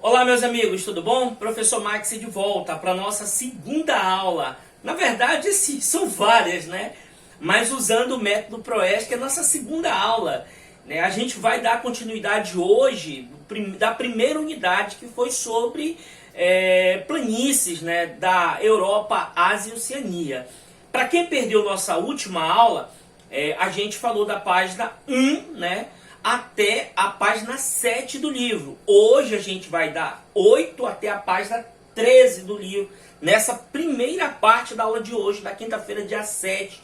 Olá, meus amigos, tudo bom? Professor Max de volta para a nossa segunda aula. Na verdade, sim, são várias, né? Mas usando o método ProES, que é a nossa segunda aula. Né? A gente vai dar continuidade hoje da primeira unidade, que foi sobre planícies, né, da Europa, Ásia e Oceania. Para quem perdeu nossa última aula, a gente falou da página 1, né, até a página 7 do livro. Hoje a gente vai dar 8 até a página 13 do livro, nessa primeira parte da aula de hoje, da quinta-feira, dia 7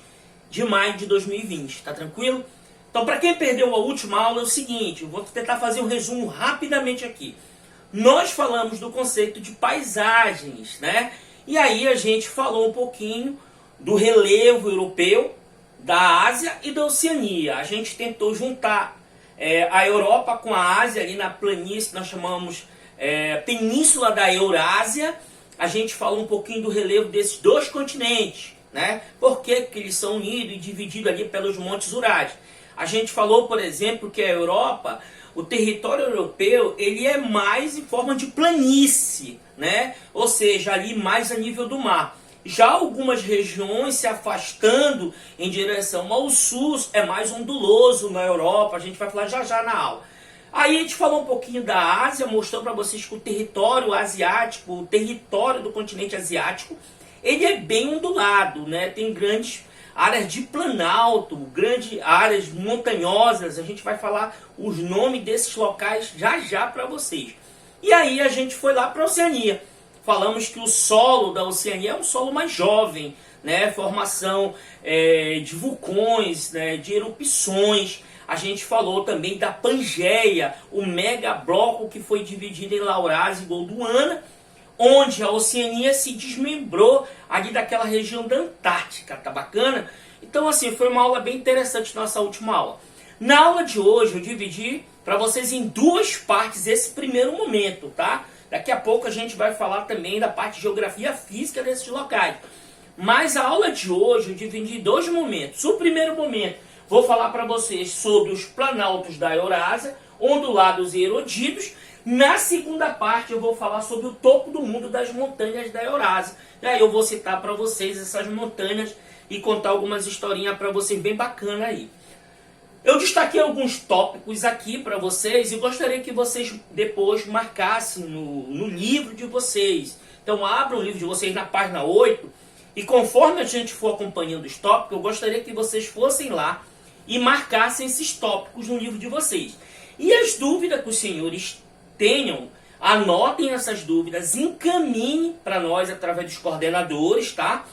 de maio de 2020. Tá tranquilo? Então, para quem perdeu a última aula, é o seguinte, eu vou tentar fazer um resumo rapidamente aqui. Nós falamos do conceito de paisagens, né? E aí a gente falou um pouquinho do relevo europeu, da Ásia e da Oceania. A gente tentou juntar a Europa com a Ásia, ali na planície que nós chamamos Península da Eurásia. A gente falou um pouquinho do relevo desses dois continentes, né? Por que eles são unidos e divididos ali pelos montes Urais. A gente falou, por exemplo, que a Europa, o território europeu, ele é mais em forma de planície, né? Ou seja, ali mais a nível do mar. Já algumas regiões se afastando em direção ao sul, é mais onduloso na Europa, a gente vai falar já na aula. Aí a gente falou um pouquinho da Ásia, mostrou para vocês que o território asiático, o território do continente asiático, ele é bem ondulado, né? Tem grandes áreas de planalto, grandes áreas montanhosas, a gente vai falar os nomes desses locais já para vocês. E aí a gente foi lá para a Oceania. Falamos que o solo da Oceania é um solo mais jovem, né? Formação de vulcões, né? De erupções. A gente falou também da Pangeia, o megabloco que foi dividido em Laurásia e Gondwana, onde a Oceania se desmembrou ali daquela região da Antártica, tá bacana? Então assim, foi uma aula bem interessante nossa última aula. Na aula de hoje eu dividi para vocês em duas partes esse primeiro momento, tá? Daqui a pouco a gente vai falar também da parte de geografia física desses locais. Mas a aula de hoje eu dividi em dois momentos. O primeiro momento, vou falar para vocês sobre os planaltos da Eurásia, ondulados e erodidos. Na segunda parte eu vou falar sobre o topo do mundo das montanhas da Eurásia. E aí eu vou citar para vocês essas montanhas e contar algumas historinhas para vocês bem bacana aí. Eu destaquei alguns tópicos aqui para vocês e gostaria que vocês depois marcassem no livro de vocês. Então abram o livro de vocês na página 8 e conforme a gente for acompanhando os tópicos, eu gostaria que vocês fossem lá e marcassem esses tópicos no livro de vocês. E as dúvidas que os senhores tenham, anotem essas dúvidas, encaminhem para nós através dos coordenadores, tá?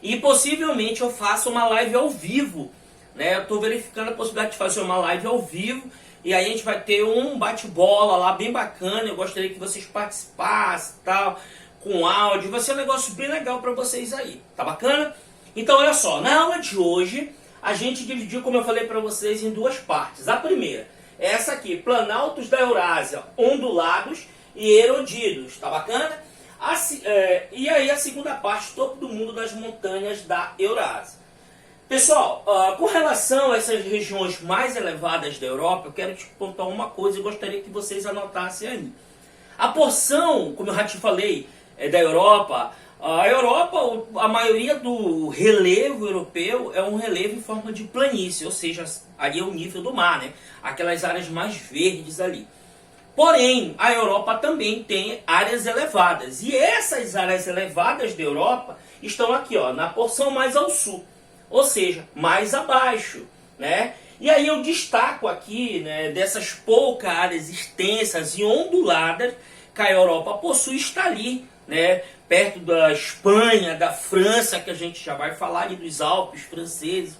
E possivelmente eu faça uma live ao vivo, né? Eu estou verificando a possibilidade de fazer uma live ao vivo e aí a gente vai ter um bate-bola lá bem bacana. Eu gostaria que vocês participassem, tal, com áudio. Vai ser um negócio bem legal para vocês aí, tá bacana? Então olha só, na aula de hoje a gente dividiu, como eu falei para vocês, em duas partes. A primeira é essa aqui, planaltos da Eurásia, ondulados e erodidos, tá bacana? E aí a segunda parte, topo do mundo das montanhas da Eurásia. Pessoal, com relação a essas regiões mais elevadas da Europa, eu quero te contar uma coisa e gostaria que vocês anotassem aí. A porção, como eu já te falei, da Europa, a maioria do relevo europeu é um relevo em forma de planície, ou seja, ali é o nível do mar, né? Aquelas áreas mais verdes ali. Porém, a Europa também tem áreas elevadas, e essas áreas elevadas da Europa estão aqui, ó, na porção mais ao sul. Ou seja, mais abaixo, né? E aí eu destaco aqui, né, dessas poucas áreas extensas e onduladas que a Europa possui, está ali, né, perto da Espanha, da França, que a gente já vai falar ali dos Alpes franceses.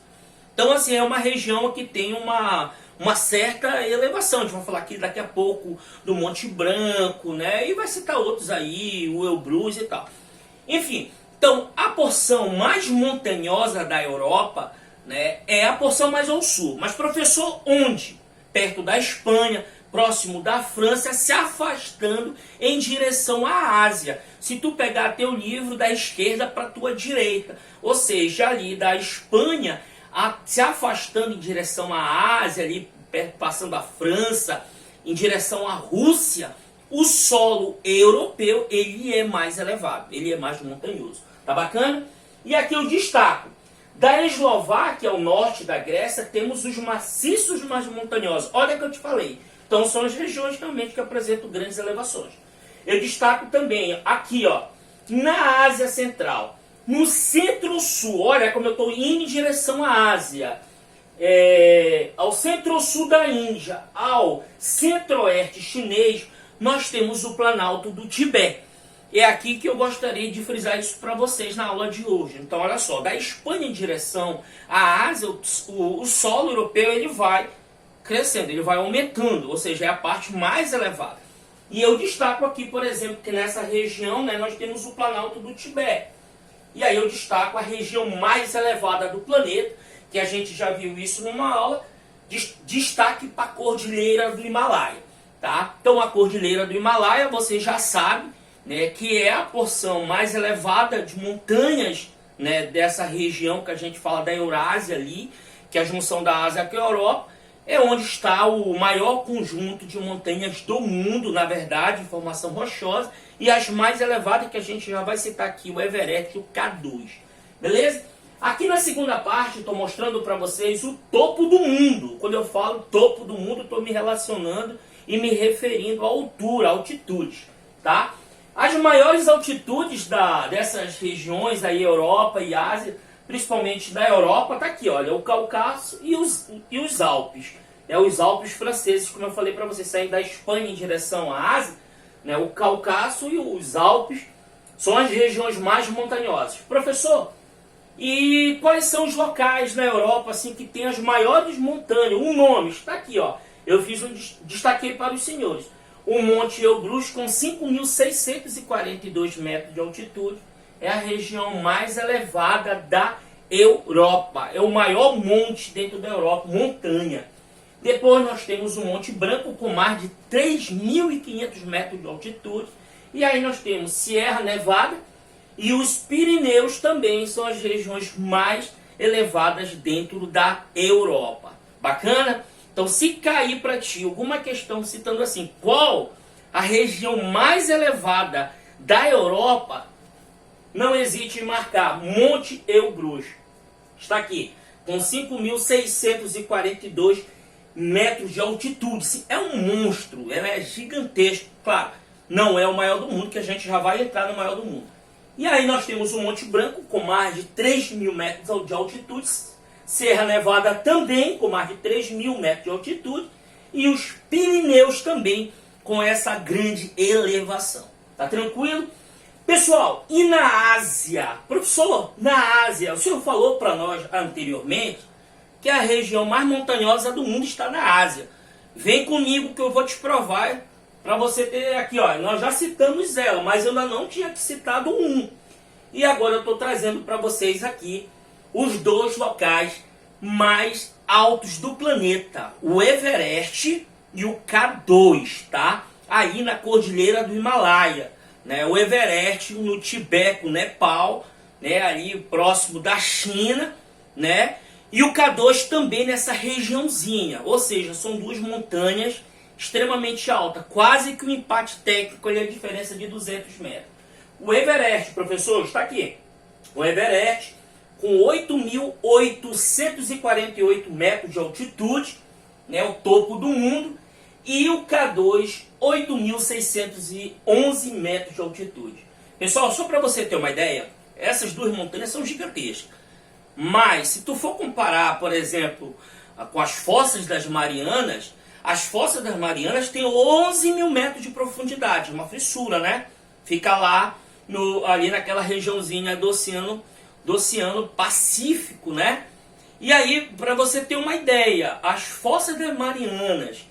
Então assim, é uma região que tem uma certa elevação. A gente vai falar aqui daqui a pouco do Monte Branco, né? E vai citar outros aí, o Elbrus e tal. Enfim, então, a porção mais montanhosa da Europa, né, é a porção mais ao sul. Mas, professor, onde? Perto da Espanha, próximo da França, se afastando em direção à Ásia. Se tu pegar teu livro da esquerda para a tua direita, ou seja, ali da Espanha, se afastando em direção à Ásia, ali passando a França, em direção à Rússia, o solo europeu, ele é mais elevado, ele é mais montanhoso. Tá bacana? E aqui eu destaco, da Eslováquia ao norte da Grécia, temos os maciços mais montanhosos. Olha o que eu te falei. Então são as regiões realmente que apresentam grandes elevações. Eu destaco também aqui, ó, na Ásia Central, no centro-sul, olha como eu estou indo em direção à Ásia, ao centro-sul da Índia, ao centro-oeste chinês, nós temos o Planalto do Tibete. É aqui que eu gostaria de frisar isso para vocês na aula de hoje. Então, olha só, da Espanha em direção à Ásia, o solo europeu ele vai crescendo, ele vai aumentando, ou seja, é a parte mais elevada. E eu destaco aqui, por exemplo, que nessa região, né, nós temos o Planalto do Tibete. E aí eu destaco a região mais elevada do planeta, que a gente já viu isso numa aula, destaque para a Cordilheira do Himalaia. Tá? Então a Cordilheira do Himalaia, você já sabe, né, que é a porção mais elevada de montanhas, né, dessa região que a gente fala da Eurásia ali, que é a junção da Ásia com a Europa, é onde está o maior conjunto de montanhas do mundo, na verdade, em formação rochosa, e as mais elevadas que a gente já vai citar aqui, o Everest e o K2. Beleza? Aqui na segunda parte, estou mostrando para vocês o topo do mundo. Quando eu falo topo do mundo, estou me relacionando e me referindo à altura, à altitude. Tá? As maiores altitudes dessas regiões, aí, Europa e Ásia, principalmente da Europa, tá aqui, olha, o Cáucaso e os Alpes. Os Alpes franceses, como eu falei para vocês, saem da Espanha em direção à Ásia, né, o Cáucaso e os Alpes são as regiões mais montanhosas. Professor, e quais são os locais na Europa assim, que tem as maiores montanhas? O nome está aqui, ó. Eu destaquei para os senhores. O Monte Elbrus, com 5.642 metros de altitude, é a região mais elevada da Europa. É o maior monte dentro da Europa, montanha. Depois nós temos o Monte Branco, com mais de 3.500 metros de altitude. E aí nós temos Sierra Nevada e os Pirineus também são as regiões mais elevadas dentro da Europa. Bacana? Então, se cair para ti alguma questão citando assim, qual a região mais elevada da Europa, não hesite em marcar Monte Elbrus. Está aqui, com 5.642 metros de altitude. É um monstro, ela é gigantesco. Claro, não é o maior do mundo, que a gente já vai entrar no maior do mundo. E aí nós temos o Monte Branco, com mais de 3.000 metros de altitude. Serra Nevada também, com mais de 3.000 metros de altitude. E os Pirineus também, com essa grande elevação. Tá tranquilo? Pessoal, e na Ásia? Professor, na Ásia, o senhor falou para nós anteriormente que a região mais montanhosa do mundo está na Ásia. Vem comigo que eu vou te provar para você ter aqui, ó. Nós já citamos ela, mas eu ainda não tinha citado um. E agora eu estou trazendo para vocês aqui os dois locais mais altos do planeta, o Everest e o K2, tá? Aí na Cordilheira do Himalaia, né? O Everest no Tibete, no Nepal, né? Ali próximo da China, né? E o K2 também nessa regiãozinha, ou seja, são duas montanhas extremamente altas, quase que um empate técnico, ali a diferença de 200 metros. O Everest, professor, está aqui. O Everest com 8.848 metros de altitude, né, o topo do mundo, e o K2, 8.611 metros de altitude. Pessoal, só para você ter uma ideia, essas duas montanhas são gigantescas. Mas, se tu for comparar, por exemplo, com as Fossas das Marianas, as Fossas das Marianas têm 11.000 metros de profundidade, uma fissura, né? Fica lá, ali naquela regiãozinha do Oceano Pacífico, né? E aí, para você ter uma ideia, as Fossas das Marianas,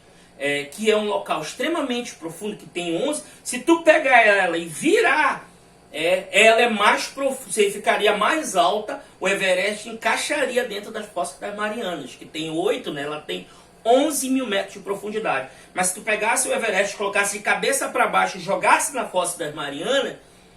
que é um local extremamente profundo, que tem 11, se tu pegar ela e virar, ela é mais profunda, você ficaria mais alta, o Everest encaixaria dentro das Fossas das Marianas, que tem 8, né? Ela tem 11.000 metros de profundidade. Mas se tu pegasse o Everest, colocasse de cabeça para baixo e jogasse na Fossa das Marianas,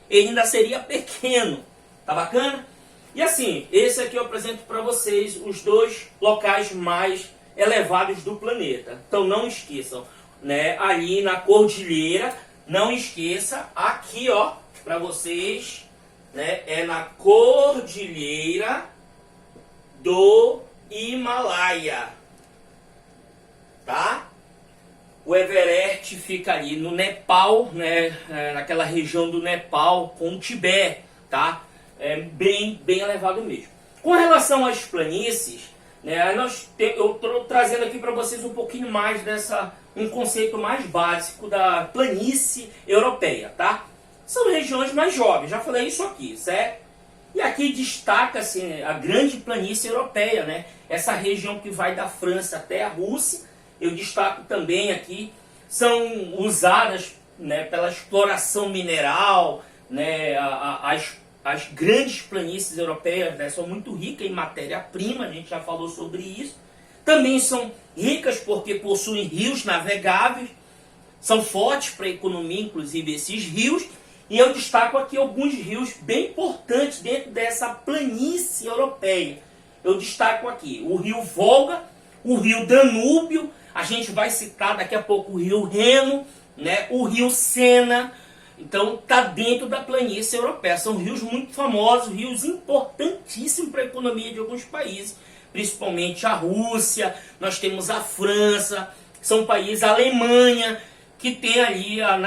ele ainda seria pequeno. Tá bacana? E assim, esse aqui eu apresento para vocês os dois locais mais elevados do planeta. Então não esqueçam, né? Ali na Cordilheira Não esqueça, aqui ó, para vocês, né, é na Cordilheira do Himalaia, tá? O Everest fica ali no Nepal, né, naquela região do Nepal com o Tibete, tá? É bem elevado mesmo. Com relação às planícies, né, eu estou trazendo aqui para vocês um pouquinho mais um conceito mais básico da planície europeia, tá? São regiões mais jovens, já falei isso aqui, certo? E aqui destaca-se a grande planície europeia, né? Essa região que vai da França até a Rússia. Eu destaco também aqui, são usadas, né, pela exploração mineral, né, as grandes planícies europeias, né, são muito ricas em matéria-prima, a gente já falou sobre isso. Também são ricas porque possuem rios navegáveis, são fortes para a economia, inclusive esses rios. E eu destaco aqui alguns rios bem importantes dentro dessa planície europeia. Eu destaco aqui o rio Volga, o rio Danúbio, a gente vai citar daqui a pouco o rio Reno, né, o rio Sena. Então está dentro da planície europeia. São rios muito famosos, rios importantíssimos para a economia de alguns países, principalmente a Rússia, nós temos a França, são países, a Alemanha, que tem ali a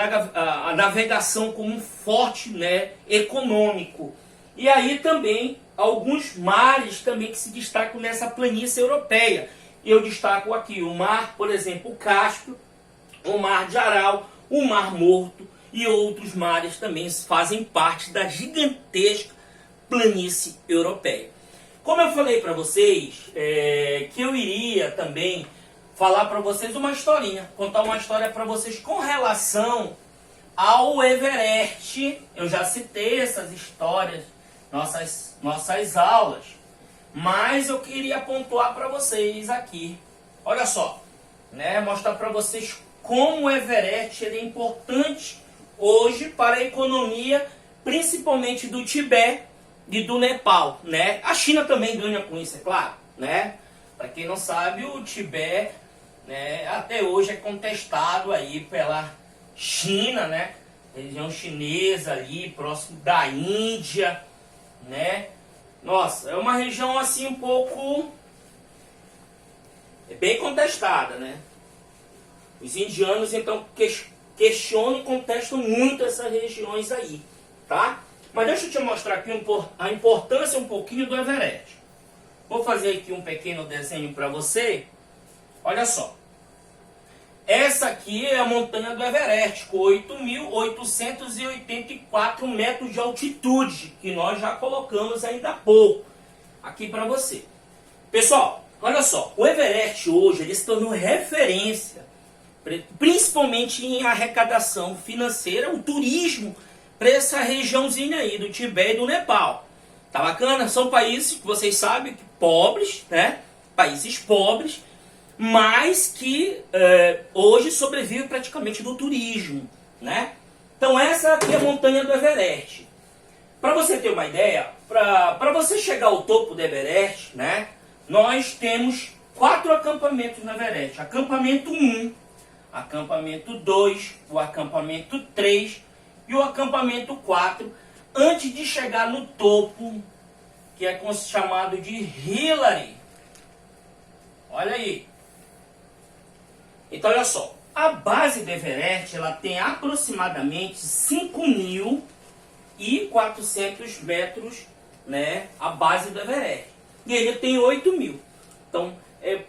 navegação como um forte, né, econômico. E aí também alguns mares também que se destacam nessa planície europeia. Eu destaco aqui o mar, por exemplo, o Cáspio, o mar de Aral, o Mar Morto e outros mares também fazem parte da gigantesca planície europeia. Como eu falei para vocês, que eu iria também falar para vocês uma historinha, contar uma história para vocês com relação ao Everest. Eu já citei essas histórias nossas aulas, mas eu queria pontuar para vocês aqui. Olha só, né, mostrar para vocês como o Everest ele é importante hoje para a economia, principalmente do Tibete e do Nepal, né? A China também ganha com isso, é claro, né? Para quem não sabe, o Tibete, né, até hoje é contestado aí pela China, né? Região chinesa ali, próximo da Índia, né? Nossa, é uma região assim um pouco bem contestada, né? Os indianos então questionam e contestam muito essas regiões aí, tá? Mas deixa eu te mostrar aqui a importância um pouquinho do Everest. Vou fazer aqui um pequeno desenho para você. Olha só. Essa aqui é a montanha do Everest, com 8.884 metros de altitude, que nós já colocamos ainda há pouco aqui para você. Pessoal, olha só, o Everest hoje ele se tornou referência, principalmente em arrecadação financeira, o turismo, para essa regiãozinha aí do Tibete e do Nepal. Tá bacana? São países que vocês sabem, pobres, né? Países pobres, mas que hoje sobrevivem praticamente do turismo, né? Então essa aqui é a montanha do Everest. Para você ter uma ideia, para você chegar ao topo do Everest, né? Nós temos 4 acampamentos no Everest. Acampamento 1, acampamento 2, o acampamento 3 e o acampamento 4, antes de chegar no topo, que é chamado de Hillary. Olha aí. Então olha só, a base do Everest ela tem aproximadamente 5.400 metros, né, a base do Everest. E ele tem 8.000. Então,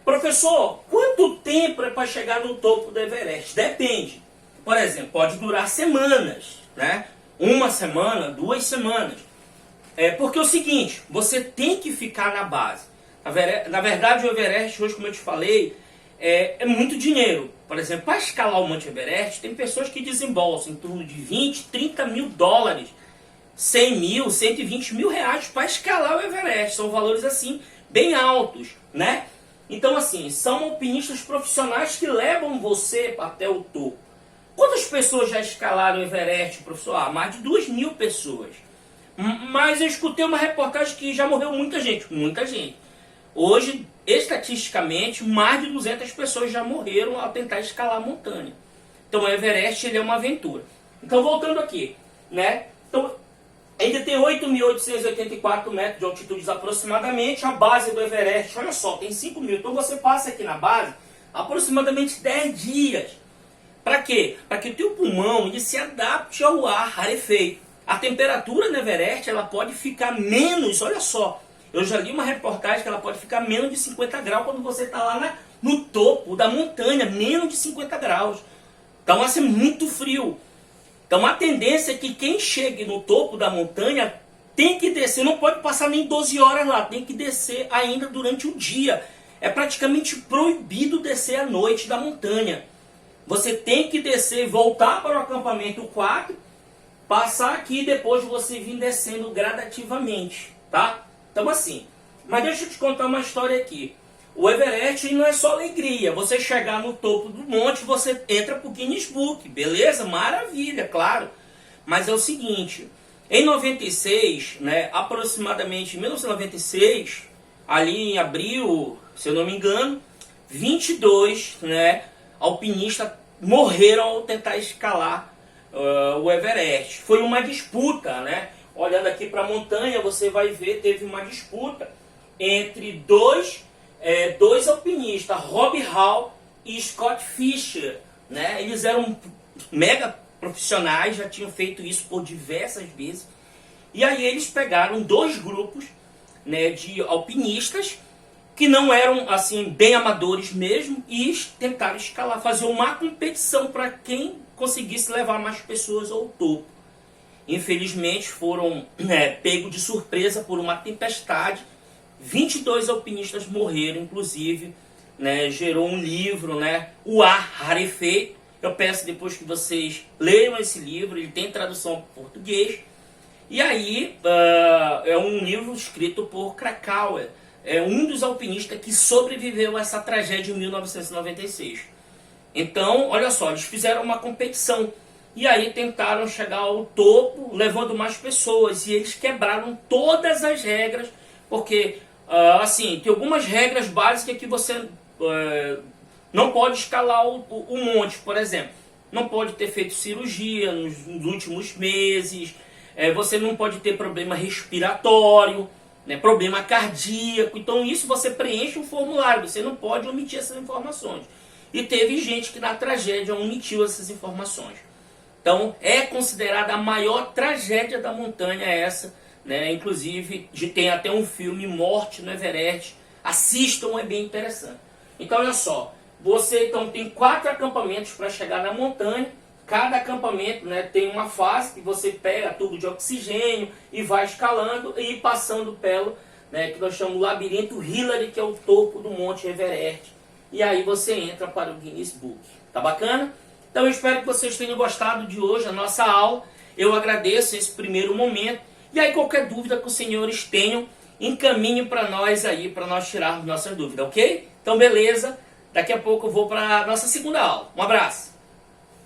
professor, quanto tempo é para chegar no topo do Everest? Depende. Por exemplo, pode durar semanas, né? 1 semana, 2 semanas. Porque é o seguinte, você tem que ficar na base. Na verdade, o Everest, hoje, como eu te falei, é muito dinheiro. Por exemplo, para escalar o Monte Everest, tem pessoas que desembolsam em torno de 20, 30 mil dólares, 100 mil, 120 mil reais para escalar o Everest. São valores, assim, bem altos, né? Então, assim, são alpinistas profissionais que levam você até o topo. Quantas pessoas já escalaram o Everest, professor? Mais de 2.000 pessoas. Mas eu escutei uma reportagem que já morreu muita gente. Muita gente. Hoje, estatisticamente, mais de 200 pessoas já morreram ao tentar escalar a montanha. Então o Everest ele é uma aventura. Então, voltando aqui, né? Então, ainda tem 8.884 metros de altitude aproximadamente. A base do Everest, olha só, tem 5.000. Então, você passa aqui na base aproximadamente 10 dias. Para quê? Para que o teu pulmão ele se adapte ao ar rarefeito. A temperatura no Everest ela pode ficar menos, olha só. Eu já li uma reportagem que ela pode ficar menos de 50 graus quando você está lá no topo da montanha, menos de 50 graus. Então vai ser muito frio. Então a tendência é que quem chegue no topo da montanha tem que descer, não pode passar nem 12 horas lá, tem que descer ainda durante o dia. É praticamente proibido descer à noite da montanha. Você tem que descer, voltar para o acampamento 4, passar aqui e depois você vir descendo gradativamente, tá? Então assim, mas deixa eu te contar uma história aqui. O Everest não é só alegria. Você chegar no topo do monte, você entra pro Guinness Book, beleza? Maravilha, claro. Mas é o seguinte, em 96, né, aproximadamente em 1996, ali em abril, se eu não me engano, 22, né, alpinistas morreram ao tentar escalar o Everest. Foi uma disputa, né? Olhando aqui para a montanha, você vai ver, teve uma disputa entre dois alpinistas, Rob Hall e Scott Fischer, né? Eles eram mega profissionais, já tinham feito isso por diversas vezes. E aí eles pegaram dois grupos, né, de alpinistas que não eram assim bem amadores mesmo e tentaram escalar, fazer uma competição para quem conseguisse levar mais pessoas ao topo. Infelizmente foram pegos de surpresa por uma tempestade. 22 alpinistas morreram, inclusive, né, gerou um livro, né, O Ar Rarefeito. Eu peço depois que vocês leiam esse livro, ele tem tradução para português. E aí é um livro escrito por Krakauer, um dos alpinistas que sobreviveu a essa tragédia em 1996. Então, olha só, eles fizeram uma competição e aí tentaram chegar ao topo levando mais pessoas e eles quebraram todas as regras, porque assim, tem algumas regras básicas que você não pode escalar o monte, por exemplo. Não pode ter feito cirurgia nos últimos meses, você não pode ter problema respiratório, né, problema cardíaco. Então isso você preenche um formulário, você não pode omitir essas informações. E teve gente que na tragédia omitiu essas informações. Então é considerada a maior tragédia da montanha essa, né? Inclusive tem até um filme, Morte no Everest. Assistam, é bem interessante. Então olha só, você então tem 4 acampamentos para chegar na montanha. Cada acampamento, né, tem uma fase que você pega tubo de oxigênio e vai escalando e passando pelo, né, que nós chamamos o labirinto Hillary, que é o topo do Monte Everest. E aí você entra para o Guinness Book. Tá bacana? Então eu espero que vocês tenham gostado de hoje, a nossa aula. Eu agradeço esse primeiro momento. E aí qualquer dúvida que os senhores tenham, encaminhem para nós aí, para nós tirarmos nossas dúvidas, ok? Então beleza, daqui a pouco eu vou para a nossa segunda aula. Um abraço!